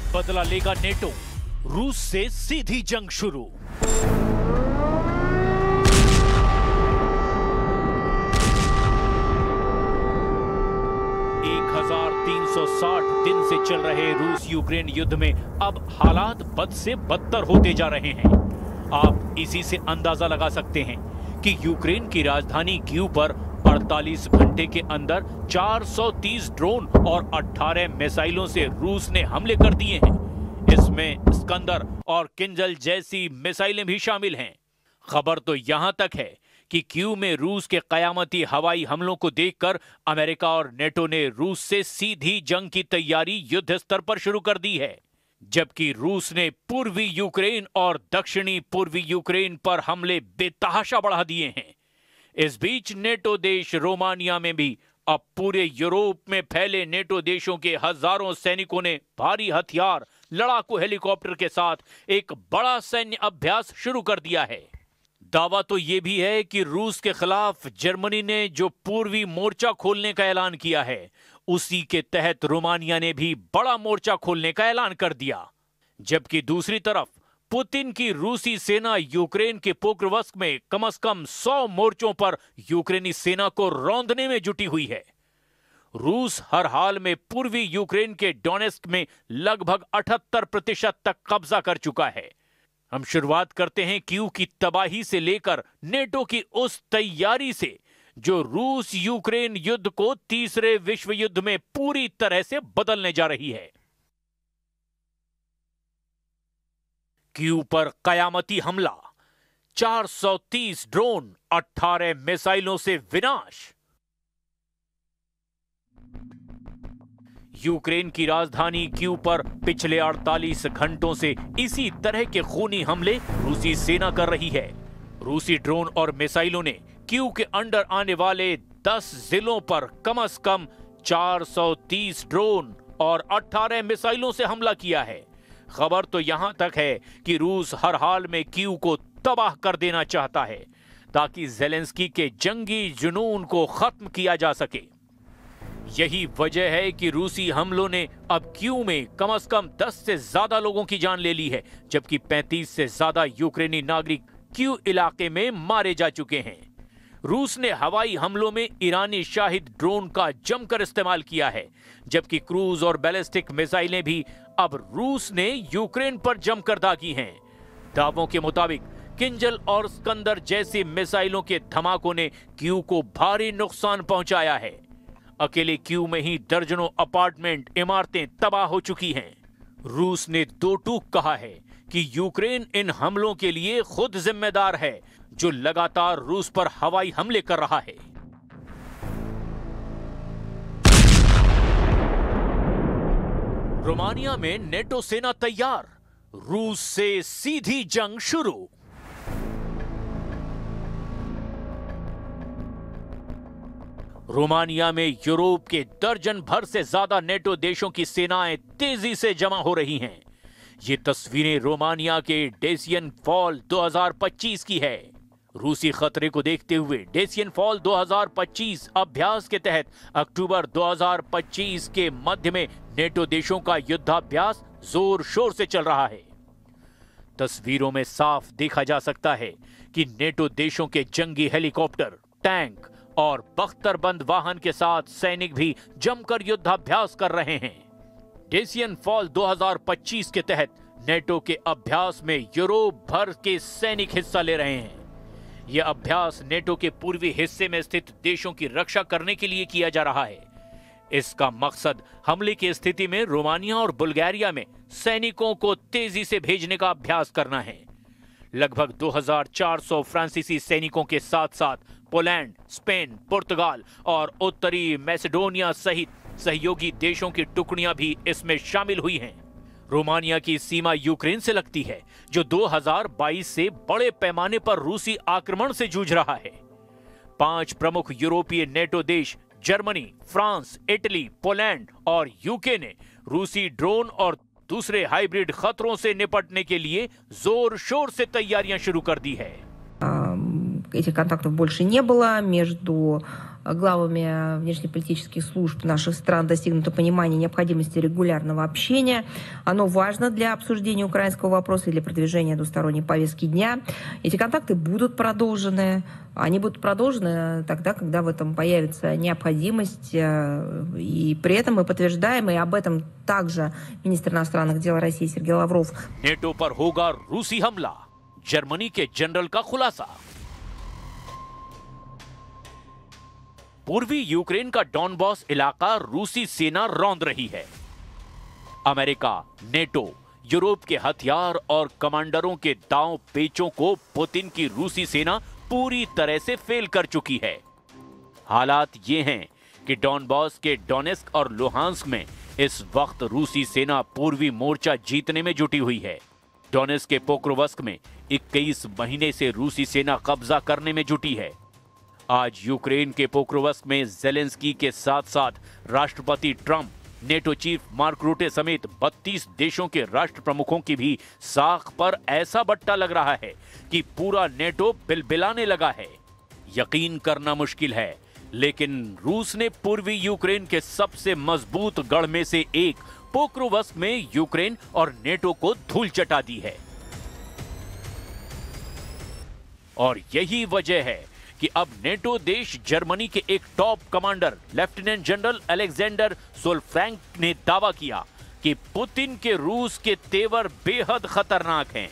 अब बदला लेगा नेटो, रूस से सीधी जंग शुरू। दिन से चल रहे रूस यूक्रेन युद्ध में अब हालात बद से बदतर होते जा रहे हैं। आप इसी से अंदाजा लगा सकते हैं कि यूक्रेन की राजधानी कीव पर 48 घंटे के अंदर 430 ड्रोन और 18 मिसाइलों से रूस ने हमले कर दिए हैं। इसमें स्कंदर और किंजल जैसी मिसाइलें भी शामिल हैं। खबर तो यहां तक है कि कीव में रूस के कयामती हवाई हमलों को देखकर अमेरिका और नेटो ने रूस से सीधी जंग की तैयारी युद्ध स्तर पर शुरू कर दी है, जबकि रूस ने पूर्वी यूक्रेन और दक्षिणी पूर्वी यूक्रेन पर हमले बेतहाशा बढ़ा दिए हैं। इस बीच नेटो देश रोमानिया में भी अब पूरे यूरोप में फैले नेटो देशों के हजारों सैनिकों ने भारी हथियार, लड़ाकू हेलीकॉप्टर के साथ एक बड़ा सैन्य अभ्यास शुरू कर दिया है। दावा तो यह भी है कि रूस के खिलाफ जर्मनी ने जो पूर्वी मोर्चा खोलने का ऐलान किया है, उसी के तहत रोमानिया ने भी बड़ा मोर्चा खोलने का ऐलान कर दिया। जबकि दूसरी तरफ पुतिन की रूसी सेना यूक्रेन के पोक्रोवस्क में कम से कम 100 मोर्चों पर यूक्रेनी सेना को रौंदने में जुटी हुई है। रूस हर हाल में पूर्वी यूक्रेन के डोनेस्क में लगभग 78% तक कब्जा कर चुका है। हम शुरुआत करते हैं कीव की तबाही से लेकर नेटो की उस तैयारी से जो रूस यूक्रेन युद्ध को तीसरे विश्व युद्ध में पूरी तरह से बदलने जा रही है। कीव पर कयामती हमला, 430 ड्रोन, 18 मिसाइलों से विनाश। यूक्रेन की राजधानी कीव पर पिछले 48 घंटों से इसी तरह के खूनी हमले रूसी सेना कर रही है। रूसी ड्रोन और मिसाइलों ने कीव के अंडर आने वाले 10 जिलों पर कम से कम 430 ड्रोन और 18 मिसाइलों से हमला किया है। खबर तो यहां तक है कि रूस हर हाल में कीव को तबाह कर देना चाहता है ताकि ज़ेलेंस्की के जंगी जुनून को खत्म किया जा सके। यही वजह है कि रूसी हमलों ने अब कीव में कम से कम 10 से ज्यादा लोगों की जान ले ली है, जबकि 35 से ज्यादा यूक्रेनी नागरिक कीव इलाके में मारे जा चुके हैं। रूस ने हवाई हमलों में ईरानी शाहिद ड्रोन का जमकर इस्तेमाल किया है, जबकि क्रूज और बैलिस्टिक मिसाइलें भी अब रूस ने यूक्रेन पर जमकर दागी हैं। दावों के मुताबिक किंजल और स्कंदर जैसी मिसाइलों के धमाकों ने कीव को भारी नुकसान पहुंचाया है। अकेले कीव में ही दर्जनों अपार्टमेंट, इमारतें तबाह हो चुकी हैं। रूस ने दो टूक कहा है कि यूक्रेन इन हमलों के लिए खुद जिम्मेदार है, जो लगातार रूस पर हवाई हमले कर रहा है। रोमानिया में नेटो सेना तैयार, रूस से सीधी जंग शुरू। रोमानिया में यूरोप के दर्जन भर से ज्यादा नेटो देशों की सेनाएं तेजी से जमा हो रही हैं। ये तस्वीरें रोमानिया के डेसियन फॉल 2025 की है। रूसी खतरे को देखते हुए डेसियन फॉल 2025 अभ्यास के तहत अक्टूबर 2025 के मध्य में नेटो देशों का युद्धाभ्यास जोर शोर से चल रहा है। तस्वीरों में साफ देखा जा सकता है कि नेटो देशों के जंगी हेलीकॉप्टर, टैंक और बख्तरबंद वाहन के साथ सैनिक भी जमकर युद्धाभ्यास कर रहे हैं। डेसियन फॉल 2025 के तहत नेटो के अभ्यास में यूरोप भर के सैनिक हिस्सा ले रहे हैं। यह अभ्यास नेटो के पूर्वी हिस्से में स्थित देशों की रक्षा करने के लिए किया जा रहा है। इसका मकसद हमले की स्थिति में रोमानिया और बुल्गारिया में सैनिकों को तेजी से भेजने का अभ्यास करना है। लगभग 2400 फ्रांसीसी सैनिकों के साथ साथ पोलैंड, स्पेन, पुर्तगाल और उत्तरी मैसेडोनिया सहित सहयोगी देशों की टुकड़ियां भी इसमें शामिल हुई हैं। रोमानिया की सीमा यूक्रेन से लगती है, जो 2022 से बड़े पैमाने पर रूसी आक्रमण से जूझ रहा है। 5 प्रमुख यूरोपीय नेटो देश जर्मनी, फ्रांस, इटली, पोलैंड और यूके ने रूसी ड्रोन और दूसरे हाइब्रिड खतरों से निपटने के लिए जोर शोर से तैयारियां शुरू कर दी है। Этих контактов больше не было между главами внешнеполитических служб наших стран достигнуто понимание необходимости регулярного общения. Оно важно для обсуждения украинского вопроса и для продвижения двусторонней повестки дня. Эти контакты будут продолжены. Они будут продолжены тогда, когда в этом появится необходимость. И при этом мы подтверждаем, и об этом также министр иностранных дел России Сергей Лавров. नेटो पर होगा रूसी हमला, जर्मनी के जनरल का खुलासा। पूर्वी यूक्रेन का डॉनबॉस इलाका रूसी सेना रौंद रही है। अमेरिका, नेटो, यूरोप के हथियार और कमांडरों के दांव पेचों को पुतिन की रूसी सेना पूरी तरह से फेल कर चुकी है। हालात ये हैं कि डॉनबॉस के डोनेस्क और लुहांस्क में इस वक्त रूसी सेना पूर्वी मोर्चा जीतने में जुटी हुई है। डोनेस्क के पोक्रोवस्क में 21 महीने से रूसी सेना कब्जा करने में जुटी है। आज यूक्रेन के पोक्रोवस्क में जेलेंस्की के साथ साथ राष्ट्रपति ट्रंप, नेटो चीफ मार्क रूटे समेत 32 देशों के राष्ट्र प्रमुखों की भी साख पर ऐसा बट्टा लग रहा है कि पूरा नेटो बिलबिलाने लगा है। यकीन करना मुश्किल है, लेकिन रूस ने पूर्वी यूक्रेन के सबसे मजबूत गढ़ में से एक पोक्रोवस्क में यूक्रेन और नेटो को धूल चटा दी है। और यही वजह है कि अब नेटो देश जर्मनी के एक top commander lieutenant general Alexander Sollfrank ने दावा किया कि पुतिन के रूस के तेवर बेहद खतरनाक हैं।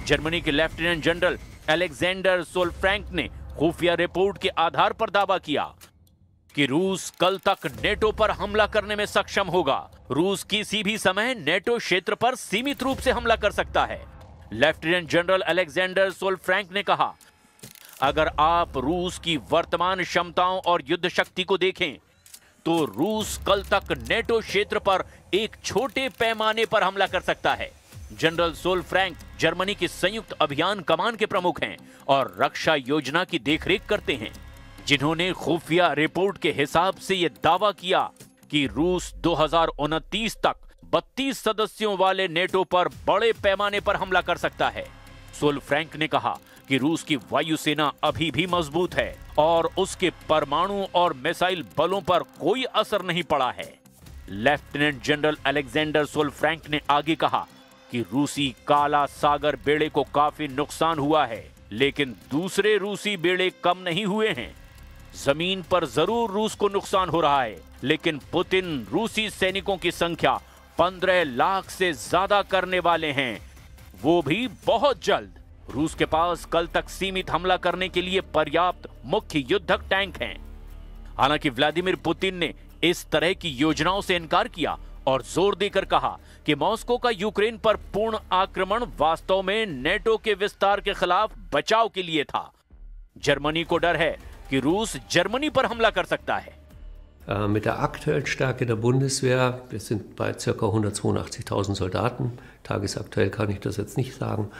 जर्मनी के लेफ्टिनेंट जनरल अलेक्जेंडर सोलफ्रैंक ने खुफिया रिपोर्ट के आधार पर दावा किया कि रूस कल तक नेटो पर हमला करने में सक्षम होगा। रूस किसी भी समय नेटो क्षेत्र पर सीमित रूप से हमला कर सकता है। लेफ्टिनेंट जनरल अलेक्जेंडर सोलफ्रैंक ने कहा, अगर आप रूस की वर्तमान क्षमताओं और युद्ध शक्ति को देखें तो रूस कल तक नेटो क्षेत्र पर एक छोटे पैमाने पर हमला कर सकता है। जनरल सोलफ्रैंक जर्मनी की संयुक्त अभियान कमान के प्रमुख हैं और रक्षा योजना की देखरेख करते हैं, जिन्होंने खुफिया रिपोर्ट के हिसाब से यह दावा किया कि रूस 2029 तक 32 सदस्यों वाले नेटो पर बड़े पैमाने पर हमला कर सकता है। सोलफ्रैंक ने कहा कि रूस की वायुसेना अभी भी मजबूत है और उसके परमाणु और मिसाइल बलों पर कोई असर नहीं पड़ा है। लेफ्टिनेंट जनरल अलेक्जेंडर सोलफ्रैंक ने आगे कहा कि रूसी काला सागर बेड़े को काफी नुकसान हुआ है, लेकिन दूसरे रूसी बेड़े कम नहीं हुए हैं। जमीन पर जरूर रूस को नुकसान हो रहा है, लेकिन पुतिन रूसी सैनिकों की संख्या 15 लाख से ज्यादा करने वाले हैं, वो भी बहुत जल्द। रूस के पास कल तक सीमित हमला करने के लिए पर्याप्त मुख्य युद्धक टैंक हैं। हालांकि व्लादिमीर पुतिन ने इस तरह की योजनाओं से इनकार किया और जोर देकर कहा कि मॉस्को का यूक्रेन पर पूर्ण आक्रमण वास्तव में नेटो के विस्तार के खिलाफ बचाव के लिए था। जर्मनी को डर है कि रूस जर्मनी पर हमला कर सकता है। Mit der aktuellen Stärke der Bundeswehr, wir sind bei ca. 182.000 Soldaten, tagesaktuell kann ich das jetzt nicht sagen,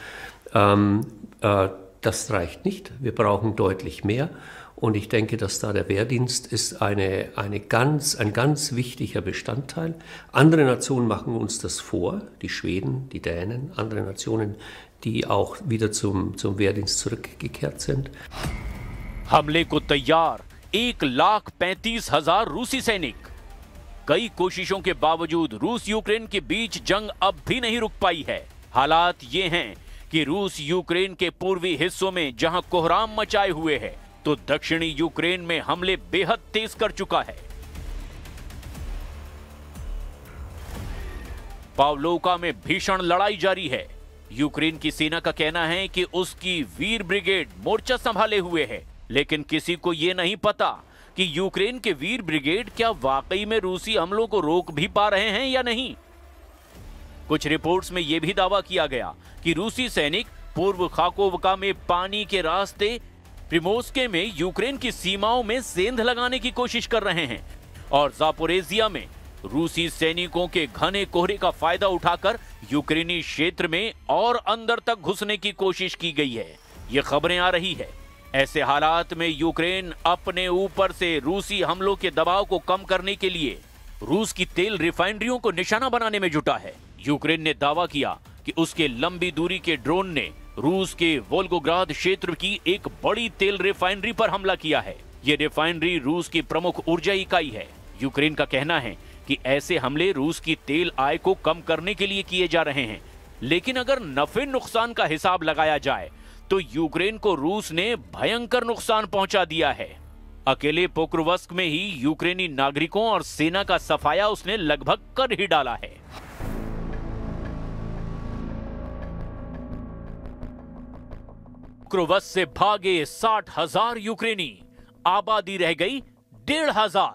das reicht nicht. Wir brauchen deutlich mehr und ich denke, dass da der Wehrdienst ist ein ganz wichtiger Bestandteil. Andere Nationen machen uns das vor, die Schweden, die Dänen, andere Nationen, die auch wieder zum Wehrdienst zurückgekehrt sind. हमले को तैयार 1,35,000 रूसी सैनिक। कई कोशिशों के बावजूद रूस यूक्रेन के बीच जंग अब भी नहीं रुक पाई है। हालात ये हैं कि रूस यूक्रेन के पूर्वी हिस्सों में जहां कोहराम मचाए हुए है, तो दक्षिणी यूक्रेन में हमले बेहद तेज कर चुका है। पावलोका में भीषण लड़ाई जारी है। यूक्रेन की सेना का कहना है कि उसकी वीर ब्रिगेड मोर्चा संभाले हुए है, लेकिन किसी को यह नहीं पता कि यूक्रेन के वीर ब्रिगेड क्या वाकई में रूसी हमलों को रोक भी पा रहे हैं या नहीं। कुछ रिपोर्ट्स में यह भी दावा किया गया कि रूसी सैनिक पूर्व खाकोवका में पानी के रास्ते प्रिमोर्स्के में यूक्रेन की सीमाओं में सेंध लगाने की कोशिश कर रहे हैं और जापोरेजिया में रूसी सैनिकों के घने कोहरे का फायदा उठाकर यूक्रेनी क्षेत्र में और अंदर तक घुसने की कोशिश की गई है। ये खबरें आ रही है। ऐसे हालात में यूक्रेन अपने ऊपर से रूसी हमलों के दबाव को कम करने के लिए रूस की तेल रिफाइनरियों को निशाना बनाने में जुटा है। यूक्रेन ने दावा किया कि उसके लंबी दूरी के ड्रोन ने रूस के वोल्गोग्राद क्षेत्र की एक बड़ी तेल रिफाइनरी पर हमला किया है। ये रिफाइनरी रूस की प्रमुख ऊर्जा इकाई है। यूक्रेन का कहना है कि ऐसे हमले रूस की तेल आय को कम करने के लिए किए जा रहे हैं, लेकिन अगर नफे नुकसान का हिसाब लगाया जाए तो यूक्रेन को रूस ने भयंकर नुकसान पहुंचा दिया है। अकेले पोक्रोवस्क में ही यूक्रेनी नागरिकों और सेना का सफाया उसने लगभग कर ही डाला है। पोक्रोवस्क से भागे 60,000 यूक्रेनी, आबादी रह गई 1,500।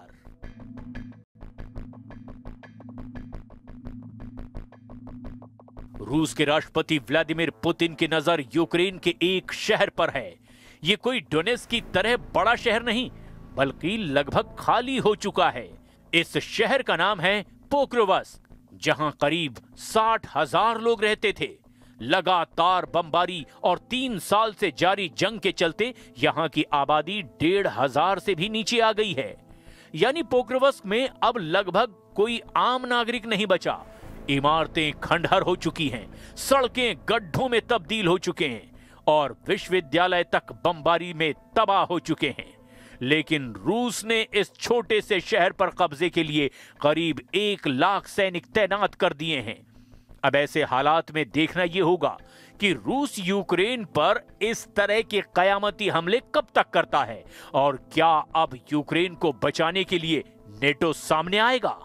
रूस के राष्ट्रपति व्लादिमीर पुतिन की नजर यूक्रेन के एक शहर पर है। ये कोई डोनेट्स्क की तरह बड़ा शहर नहीं, बल्कि लगभग खाली हो चुका है। इस शहर का नाम है पोक्रोवस्क, जहां करीब 60,000 लोग रहते थे। लगातार बमबारी और 3 साल से जारी जंग के चलते यहां की आबादी 1,500 से भी नीचे आ गई है। यानी पोक्रोवस्क में अब लगभग कोई आम नागरिक नहीं बचा। इमारतें खंडहर हो चुकी हैं, सड़कें गड्ढों में तब्दील हो चुके हैं और विश्वविद्यालय तक बमबारी में तबाह हो चुके हैं। लेकिन रूस ने इस छोटे से शहर पर कब्जे के लिए करीब 1 लाख सैनिक तैनात कर दिए हैं। अब ऐसे हालात में देखना यह होगा कि रूस यूक्रेन पर इस तरह के कयामती हमले कब तक करता है और क्या अब यूक्रेन को बचाने के लिए नेटो सामने आएगा।